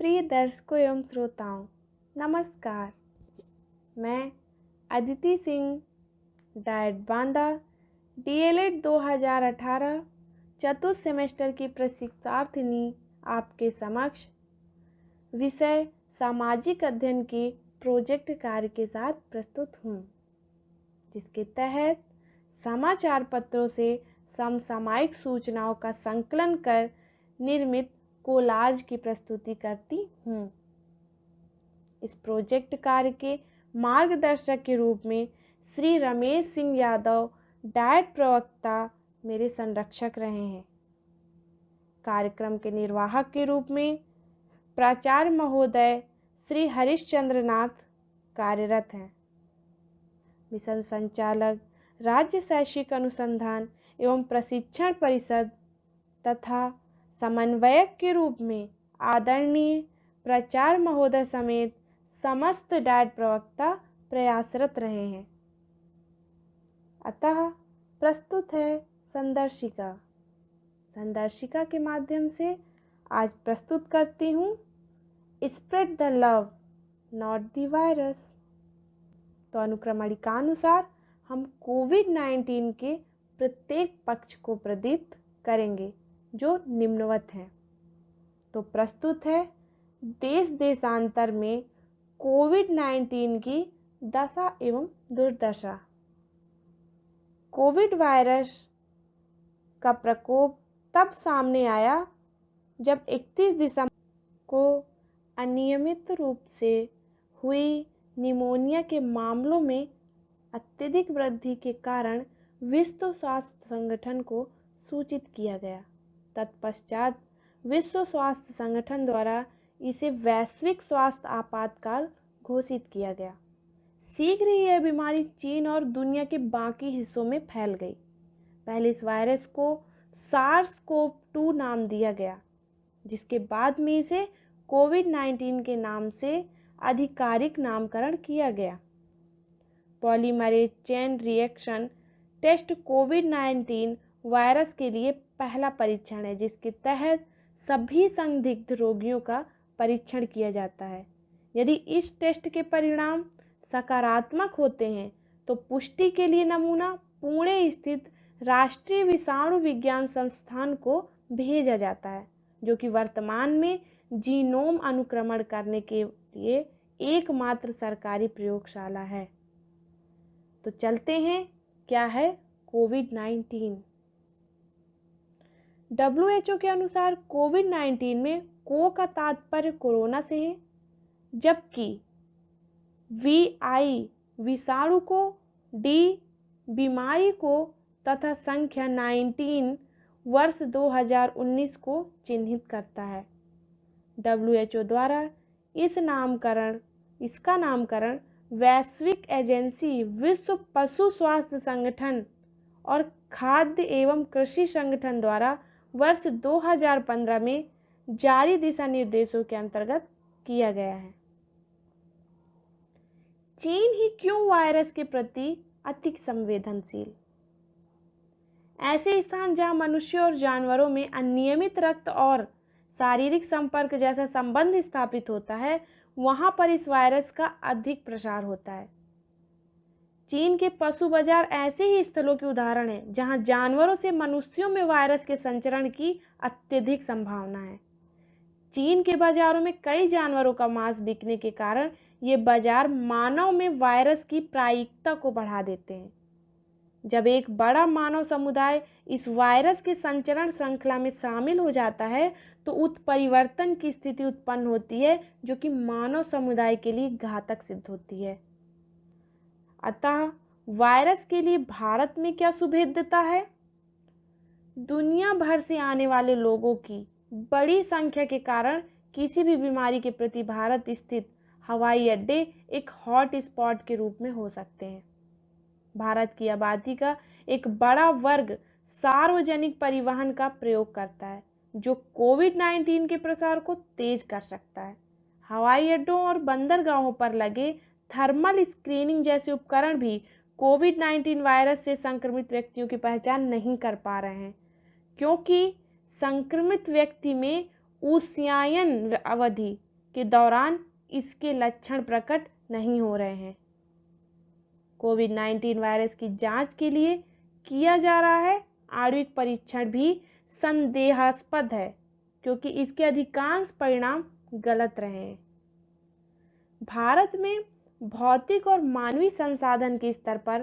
प्रिय दर्शकों एवं श्रोताओं, नमस्कार। मैं अदिति सिंह, डाइट बांदा, DLED 2018 चतुर्थ सेमेस्टर की प्रशिक्षार्थिनी आपके समक्ष विषय सामाजिक अध्ययन के प्रोजेक्ट कार्य के साथ प्रस्तुत हूँ, जिसके तहत समाचार पत्रों से समसामयिक सूचनाओं का संकलन कर निर्मित कोलाज की प्रस्तुति करती हूँ। इस प्रोजेक्ट कार्य के मार्गदर्शक के रूप में श्री रमेश सिंह यादव डाइट प्रवक्ता मेरे संरक्षक रहे हैं। कार्यक्रम के निर्वाहक के रूप में प्राचार्य महोदय श्री हरिश्चंद्र नाथ कार्यरत हैं। मिशन संचालक राज्य शैक्षिक अनुसंधान एवं प्रशिक्षण परिषद तथा समन्वयक के रूप में आदरणीय प्राचार्य महोदय समेत समस्त डाइट प्रवक्ता प्रयासरत रहे हैं। अतः प्रस्तुत है संदर्शिका। संदर्शिका के माध्यम से आज प्रस्तुत करती हूँ spread the love not the virus. तो अनुक्रमणिकानुसार हम कोविड-19 के प्रत्येक पक्ष को प्रदीप्त करेंगे जो निम्नवत हैं। तो प्रस्तुत है देश देशांतर में कोविड-19 की दशा एवं दुर्दशा। कोविड वायरस का प्रकोप तब सामने आया जब 31 दिसंबर को अनियमित रूप से हुई निमोनिया के मामलों में अत्यधिक वृद्धि के कारण विश्व स्वास्थ्य संगठन को सूचित किया गया। तत्पश्चात विश्व स्वास्थ्य संगठन द्वारा इसे वैश्विक स्वास्थ्य आपातकाल घोषित किया गया। शीघ्र ही यह बीमारी चीन और दुनिया के बाकी हिस्सों में फैल गई। पहले इस वायरस को SARS-CoV-2 नाम दिया गया, जिसके बाद में इसे कोविड-19 के नाम से आधिकारिक नामकरण किया गया। पॉलीमरेज चेन रिएक्शन टेस्ट कोविड-19 वायरस के लिए पहला परीक्षण है, जिसके तहत सभी संदिग्ध रोगियों का परीक्षण किया जाता है। यदि इस टेस्ट के परिणाम सकारात्मक होते हैं तो पुष्टि के लिए नमूना पुणे स्थित राष्ट्रीय विषाणु विज्ञान संस्थान को भेजा जाता है, जो कि वर्तमान में जीनोम अनुक्रमण करने के लिए एकमात्र सरकारी प्रयोगशाला है। तो चलते हैं, क्या है कोविड-19। WHO के अनुसार कोविड-19 में को का तात्पर्य कोरोना से है, जबकि VI विषाणु को, D बीमारी को तथा संख्या 19 वर्ष 2019 को चिन्हित करता है। WHO द्वारा इसका नामकरण वैश्विक एजेंसी विश्व पशु स्वास्थ्य संगठन और खाद्य एवं कृषि संगठन द्वारा वर्ष 2015 में जारी दिशा निर्देशों के अंतर्गत किया गया है। चीन ही क्यों वायरस के प्रति अधिक संवेदनशील? ऐसे स्थान जहां मनुष्यों और जानवरों में अनियमित रक्त और शारीरिक संपर्क जैसा संबंध स्थापित होता है, वहां पर इस वायरस का अधिक प्रसार होता है। चीन के पशु बाजार ऐसे ही स्थलों के उदाहरण हैं जहां जानवरों से मनुष्यों में वायरस के संचरण की अत्यधिक संभावना है। चीन के बाजारों में कई जानवरों का मांस बिकने के कारण ये बाजार मानव में वायरस की प्रायिकता को बढ़ा देते हैं। जब एक बड़ा मानव समुदाय इस वायरस के संचरण श्रृंखला में शामिल हो जाता है तो उत्परिवर्तन की स्थिति उत्पन्न होती है, जो कि मानव समुदाय के लिए घातक सिद्ध होती है। अतः वायरस के लिए भारत में क्या सुभेद्यता है? दुनिया भर से आने वाले लोगों की बड़ी संख्या के कारण किसी भी बीमारी के प्रति भारत स्थित हवाई अड्डे एक हॉट स्पॉट के रूप में हो सकते हैं। भारत की आबादी का एक बड़ा वर्ग सार्वजनिक परिवहन का प्रयोग करता है, जो कोविड-19 के प्रसार को तेज कर सकता है। हवाई अड्डों और बंदरगाहों पर लगे थर्मल स्क्रीनिंग जैसे उपकरण भी कोविड-19 वायरस से संक्रमित व्यक्तियों की पहचान नहीं कर पा रहे हैं, क्योंकि संक्रमित व्यक्ति में ऊष्मायन अवधि के दौरान इसके लक्षण प्रकट नहीं हो रहे हैं। कोविड-19 वायरस की जांच के लिए किया जा रहा है आणविक परीक्षण भी संदेहास्पद है, क्योंकि इसके अधिकांश परिणाम गलत रहे हैं। भारत में भौतिक और मानवीय संसाधन के स्तर पर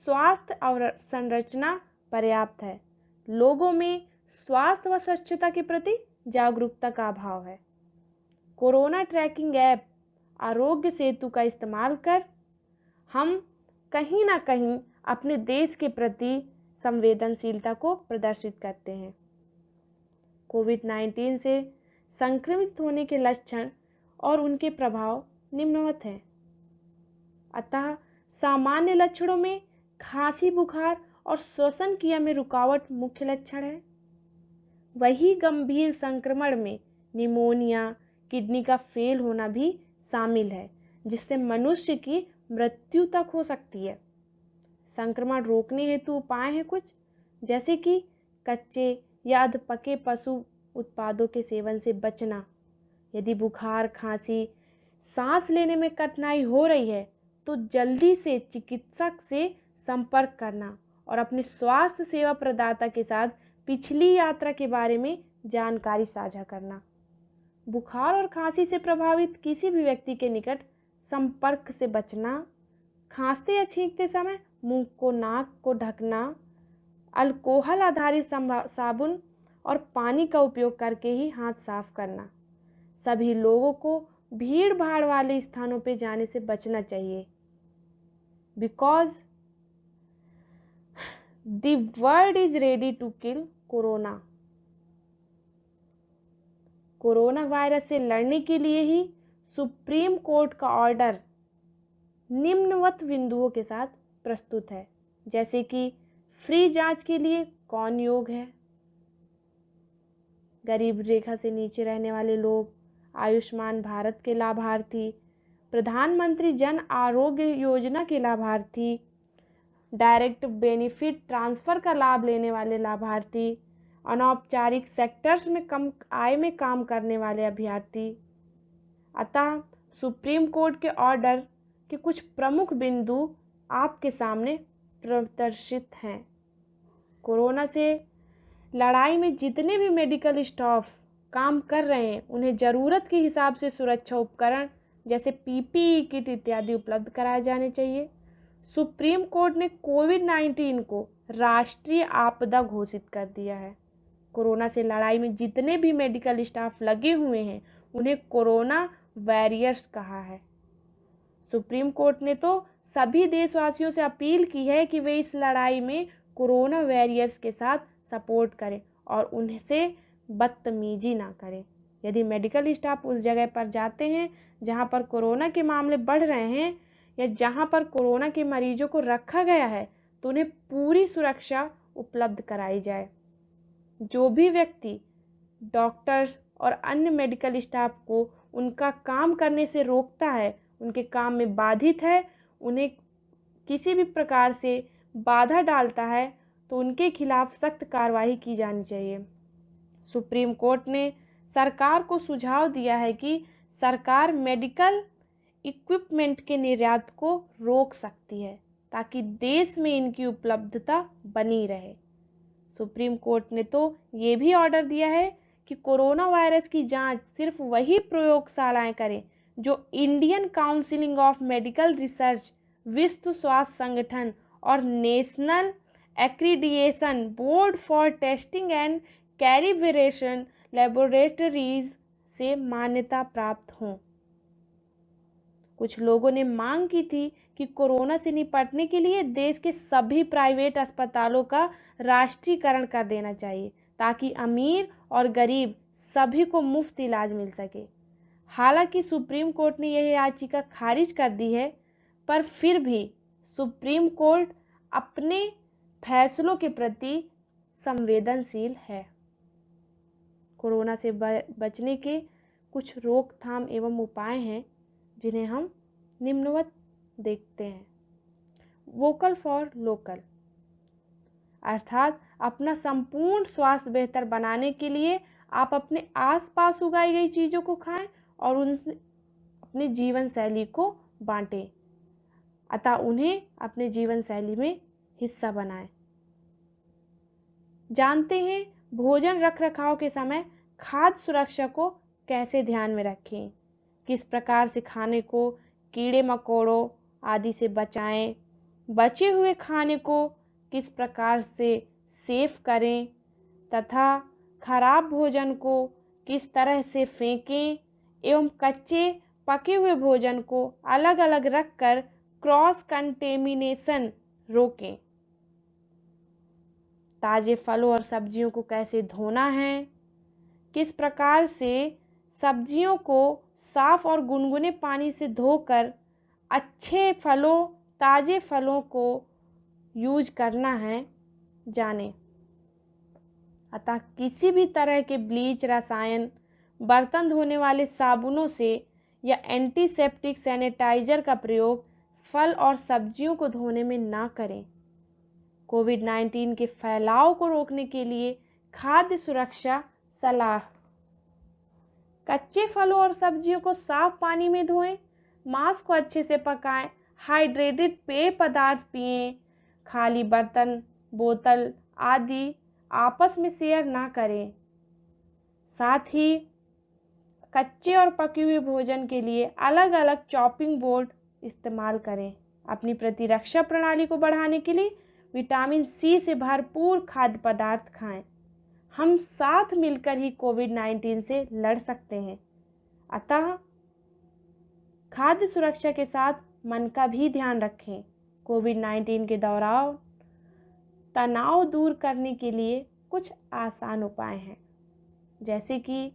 स्वास्थ्य और संरचना पर्याप्त है। लोगों में स्वास्थ्य व स्वच्छता के प्रति जागरूकता का अभाव है। Corona tracking app Aarogya Setu का इस्तेमाल कर हम कहीं ना कहीं अपने देश के प्रति संवेदनशीलता को प्रदर्शित करते हैं। कोविड-19 से संक्रमित होने के लक्षण और उनके प्रभाव निम्नवत हैं। अतः सामान्य लक्षणों में खांसी, बुखार और श्वसन क्रिया में रुकावट मुख्य लक्षण है। वही गंभीर संक्रमण में निमोनिया, किडनी का फेल होना भी शामिल है, जिससे मनुष्य की मृत्यु तक हो सकती है। संक्रमण रोकने हेतु उपाय हैं कुछ, जैसे कि कच्चे या अध पके पशु उत्पादों के सेवन से बचना। यदि बुखार, खांसी, सांस लेने में कठिनाई हो रही है तो जल्दी से चिकित्सक से संपर्क करना और अपने स्वास्थ्य सेवा प्रदाता के साथ पिछली यात्रा के बारे में जानकारी साझा करना। बुखार और खांसी से प्रभावित किसी भी व्यक्ति के निकट संपर्क से बचना। खांसते या छींकते समय मुंह को, नाक को ढकना। अल्कोहल आधारित साबुन और पानी का उपयोग करके ही हाथ साफ करना। सभी लोगों को भीड़ भाड़ वाले स्थानों पर जाने से बचना चाहिए। Because the world is ready to kill corona. Corona virus से लड़ने के लिए ही सुप्रीम कोर्ट का ऑर्डर निम्नवत बिंदुओं के साथ प्रस्तुत है, जैसे कि फ्री जांच के लिए कौन योग्य है, गरीब रेखा से नीचे रहने वाले लोग, आयुष्मान भारत के लाभार्थी, प्रधानमंत्री जन आरोग्य योजना के लाभार्थी, डायरेक्ट बेनिफिट ट्रांसफ़र का लाभ लेने वाले लाभार्थी, अनौपचारिक सेक्टर्स में कम आय में काम करने वाले अभ्यर्थी। अतः सुप्रीम कोर्ट के ऑर्डर के कुछ प्रमुख बिंदु आपके सामने प्रदर्शित हैं। कोरोना से लड़ाई में जितने भी मेडिकल स्टाफ काम कर रहे हैं उन्हें ज़रूरत के हिसाब से सुरक्षा उपकरण जैसे पीपीई किट इत्यादि उपलब्ध कराए जाने चाहिए। सुप्रीम कोर्ट ने कोविड-19 को राष्ट्रीय आपदा घोषित कर दिया है। कोरोना से लड़ाई में जितने भी मेडिकल स्टाफ लगे हुए हैं उन्हें कोरोना वॉरियर्स कहा है। सुप्रीम कोर्ट ने तो सभी देशवासियों से अपील की है कि वे इस लड़ाई में कोरोना वॉरियर्स के साथ सपोर्ट करें और उनसे बदतमीजी ना करें। यदि मेडिकल स्टाफ उस जगह पर जाते हैं जहां पर कोरोना के मामले बढ़ रहे हैं या जहां पर कोरोना के मरीजों को रखा गया है तो उन्हें पूरी सुरक्षा उपलब्ध कराई जाए। जो भी व्यक्ति डॉक्टर्स और अन्य मेडिकल स्टाफ को उनका काम करने से रोकता है, उनके काम में बाधित है, उन्हें किसी भी प्रकार से बाधा डालता है तो उनके खिलाफ सख्त कार्रवाई की जानी चाहिए। सुप्रीम कोर्ट ने सरकार को सुझाव दिया है कि सरकार मेडिकल इक्विपमेंट के निर्यात को रोक सकती है ताकि देश में इनकी उपलब्धता बनी रहे। सुप्रीम कोर्ट ने तो ये भी ऑर्डर दिया है कि कोरोना वायरस की जांच सिर्फ वही प्रयोगशालाएं करें जो Indian council of medical research, विश्व स्वास्थ्य संगठन और national accreditation board for testing and calibration laboratories से मान्यता प्राप्त हों। कुछ लोगों ने मांग की थी कि कोरोना से निपटने के लिए देश के सभी प्राइवेट अस्पतालों का राष्ट्रीयकरण कर देना चाहिए ताकि अमीर और गरीब सभी को मुफ्त इलाज मिल सके। हालांकि सुप्रीम कोर्ट ने यह याचिका खारिज कर दी है, पर फिर भी सुप्रीम कोर्ट अपने फैसलों के प्रति संवेदनशील है। कोरोना से बचने के कुछ रोकथाम एवं उपाय हैं जिन्हें हम निम्नवत देखते हैं। वोकल फॉर लोकल, अर्थात अपना संपूर्ण स्वास्थ्य बेहतर बनाने के लिए आप अपने आसपास उगाई गई चीज़ों को खाएं और उनसे अपनी जीवन शैली को बांटें, अतः उन्हें अपने जीवन शैली में हिस्सा बनाएं। जानते हैं भोजन रखरखाव के समय खाद्य सुरक्षा को कैसे ध्यान में रखें, किस प्रकार से खाने को कीड़े मकोड़ों आदि से बचाएं, बचे हुए खाने को किस प्रकार से सेव करें तथा खराब भोजन को किस तरह से फेंकें एवं कच्चे पके हुए भोजन को अलग अलग रखकर क्रॉस कंटेमिनेशन रोकें। ताज़े फलों और सब्जियों को कैसे धोना है, किस प्रकार से सब्जियों को साफ और गुनगुने पानी से धोकर अच्छे फलों ताज़े फलों को यूज करना है, जानें। अतः किसी भी तरह के ब्लीच रसायन बर्तन धोने वाले साबुनों से या एंटीसेप्टिक सैनिटाइजर का प्रयोग फल और सब्जियों को धोने में ना करें। कोविड-19 के फैलाव को रोकने के लिए खाद्य सुरक्षा सलाह। कच्चे फलों और सब्जियों को साफ पानी में धोएं, मांस को अच्छे से पकाएं, हाइड्रेटेड पेय पदार्थ पिएं, खाली बर्तन बोतल आदि आपस में शेयर ना करें। साथ ही कच्चे और पके हुए भोजन के लिए अलग अलग चॉपिंग बोर्ड इस्तेमाल करें। अपनी प्रतिरक्षा प्रणाली को बढ़ाने के लिए विटामिन सी से भरपूर खाद्य पदार्थ खाएं। हम साथ मिलकर ही कोविड-19 से लड़ सकते हैं। अतः खाद्य सुरक्षा के साथ मन का भी ध्यान रखें। कोविड-19 के दौरान तनाव दूर करने के लिए कुछ आसान उपाय हैं, जैसे कि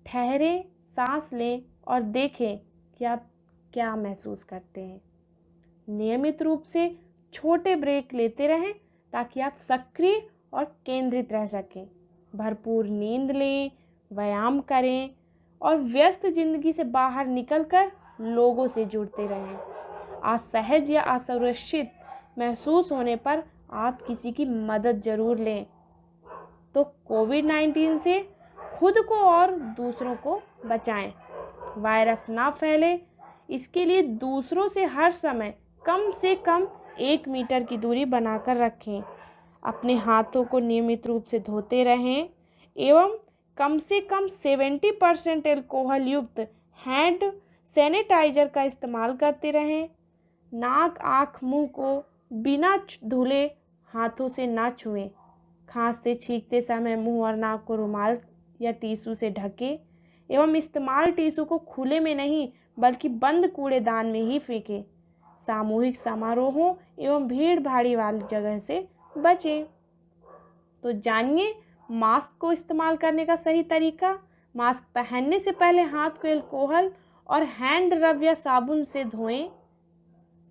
ठहरें, सांस लें और देखें कि आप क्या महसूस करते हैं। नियमित रूप से छोटे ब्रेक लेते रहें ताकि आप सक्रिय और केंद्रित रह सकें। भरपूर नींद लें, व्यायाम करें और व्यस्त जिंदगी से बाहर निकलकर लोगों से जुड़ते रहें। असहज या असुरक्षित महसूस होने पर आप किसी की मदद जरूर लें। तो कोविड-19 से खुद को और दूसरों को बचाएं। वायरस ना फैले इसके लिए दूसरों से हर समय कम से कम 1 मीटर की दूरी बनाकर रखें। अपने हाथों को नियमित रूप से धोते रहें एवं कम से कम 70% अल्कोहल युक्त हैंड सैनिटाइजर का इस्तेमाल करते रहें। नाक, आँख, मुंह को बिना धुले हाथों से ना छुएं। खांसते छींकते समय मुंह और नाक को रुमाल या टिश्यू से ढकें एवं इस्तेमाल टिश्यू को खुले में नहीं बल्कि बंद कूड़ेदान में ही फेंकें। सामूहिक समारोहों एवं भीड़ भाड़ी वाली जगह से बचें। तो जानिए मास्क को इस्तेमाल करने का सही तरीका। मास्क पहनने से पहले हाथ को अल्कोहल और हैंड रब या साबुन से धोएं।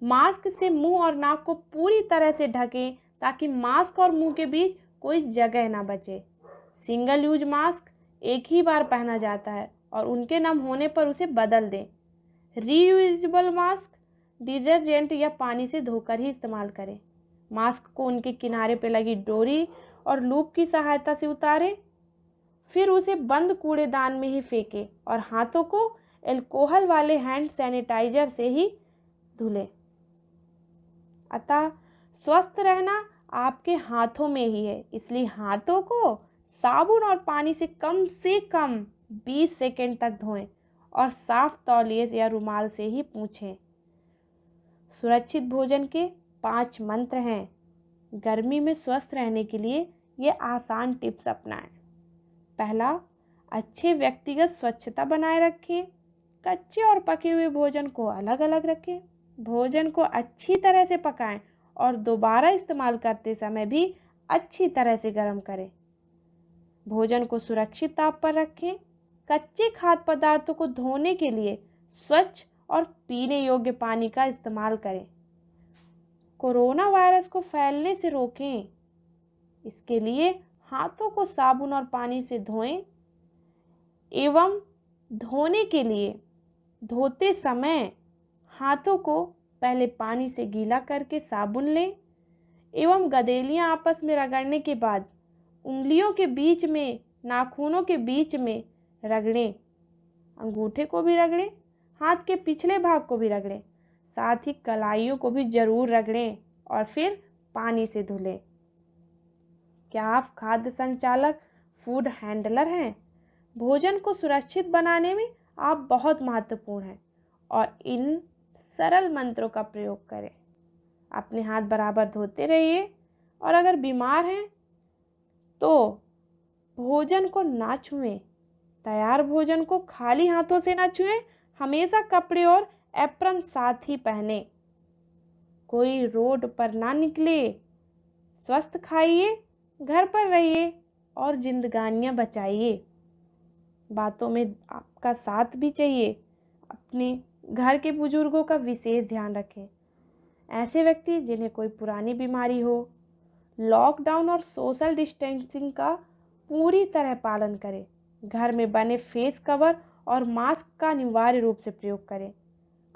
मास्क से मुंह और नाक को पूरी तरह से ढकें ताकि मास्क और मुंह के बीच कोई जगह ना बचे। सिंगल यूज मास्क एक ही बार पहना जाता है और उनके नम होने पर उसे बदल दें। रीयूजेबल मास्क डिटर्जेंट या पानी से धोकर ही इस्तेमाल करें। मास्क को उनके किनारे पर लगी डोरी और लूप की सहायता से उतारें, फिर उसे बंद कूड़ेदान में ही फेंकें और हाथों को अल्कोहल वाले हैंड सैनिटाइजर से ही धुलें। अतः स्वस्थ रहना आपके हाथों में ही है, इसलिए हाथों को साबुन और पानी से कम 20 सेकंड तक धोएं और साफ तौलिए या रुमाल से ही पोंछें। सुरक्षित भोजन के 5 मंत्र हैं। गर्मी में स्वस्थ रहने के लिए ये आसान टिप्स अपनाएं। पहला, अच्छे व्यक्तिगत स्वच्छता बनाए रखें। कच्चे और पके हुए भोजन को अलग अलग रखें। भोजन को अच्छी तरह से पकाएं और दोबारा इस्तेमाल करते समय भी अच्छी तरह से गर्म करें। भोजन को सुरक्षित ताप पर रखें। कच्चे खाद्य पदार्थों को धोने के लिए स्वच्छ और पीने योग्य पानी का इस्तेमाल करें। कोरोना वायरस को फैलने से रोकें, इसके लिए हाथों को साबुन और पानी से धोएं एवं धोने के लिए धोते समय हाथों को पहले पानी से गीला करके साबुन लें एवं गदेलियां आपस में रगड़ने के बाद उंगलियों के बीच में नाखूनों के बीच में रगड़ें। अंगूठे को भी रगड़ें, हाथ के पिछले भाग को भी रगड़ें, साथ ही कलाइयों को भी जरूर रगड़ें और फिर पानी से धुलें। क्या आप खाद्य संचालक, फूड हैंडलर हैं? भोजन को सुरक्षित बनाने में आप बहुत महत्वपूर्ण हैं और इन सरल मंत्रों का प्रयोग करें। अपने हाथ बराबर धोते रहिए और अगर बीमार हैं तो भोजन को ना छुएं। तैयार भोजन को खाली हाथों से ना छुएं। हमेशा कपड़े और एप्रन साथ ही पहने। कोई रोड पर ना निकले। स्वस्थ खाइए, घर पर रहिए और जिंदगानियां बचाइए। बातों में आपका साथ भी चाहिए। अपने घर के बुजुर्गों का विशेष ध्यान रखें। ऐसे व्यक्ति जिन्हें कोई पुरानी बीमारी हो। लॉकडाउन और सोशल डिस्टेंसिंग का पूरी तरह पालन करें। घर में बने फेस कवर और मास्क का अनिवार्य रूप से प्रयोग करें।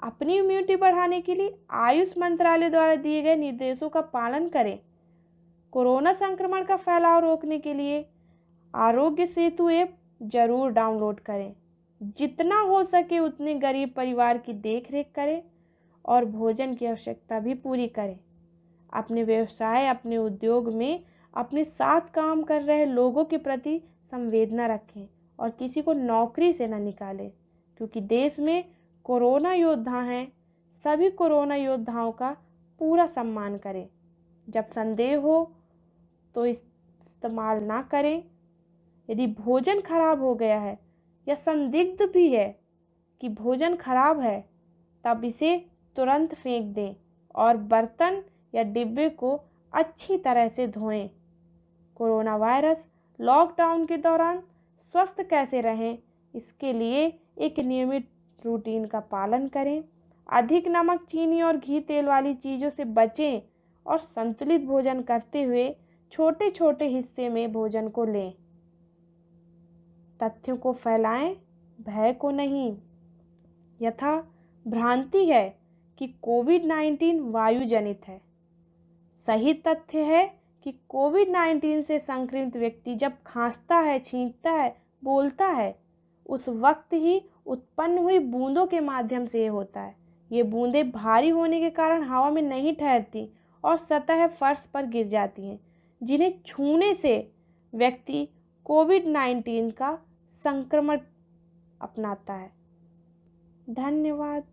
अपनी इम्यूनिटी बढ़ाने के लिए आयुष मंत्रालय द्वारा दिए गए निर्देशों का पालन करें। कोरोना संक्रमण का फैलाव रोकने के लिए आरोग्य सेतु ऐप जरूर डाउनलोड करें। जितना हो सके उतने गरीब परिवार की देखरेख करें और भोजन की आवश्यकता भी पूरी करें। अपने व्यवसाय, अपने उद्योग में अपने साथ काम कर रहे लोगों के प्रति संवेदना रखें और किसी को नौकरी से न निकालें, क्योंकि देश में कोरोना योद्धा हैं। सभी कोरोना योद्धाओं का पूरा सम्मान करें। जब संदेह हो तो इस्तेमाल ना करें। यदि भोजन खराब हो गया है या संदिग्ध भी है कि भोजन खराब है, तब इसे तुरंत फेंक दें और बर्तन या डिब्बे को अच्छी तरह से धोएं। कोरोना वायरस लॉकडाउन के दौरान स्वस्थ कैसे रहें, इसके लिए एक नियमित रूटीन का पालन करें। अधिक नमक, चीनी और घी तेल वाली चीज़ों से बचें और संतुलित भोजन करते हुए छोटे छोटे हिस्से में भोजन को लें। तथ्यों को फैलाएं, भय को नहीं। यथा भ्रांति है कि कोविड-19 वायु जनित है। सही तथ्य है कि कोविड-19 से संक्रमित व्यक्ति जब खांसता है, छींकता है, बोलता है, उस वक्त ही उत्पन्न हुई बूंदों के माध्यम से ये होता है। ये बूंदें भारी होने के कारण हवा में नहीं ठहरती और सतह फर्श पर गिर जाती हैं, जिन्हें छूने से व्यक्ति कोविड-19 का संक्रमण अपनाता है। धन्यवाद।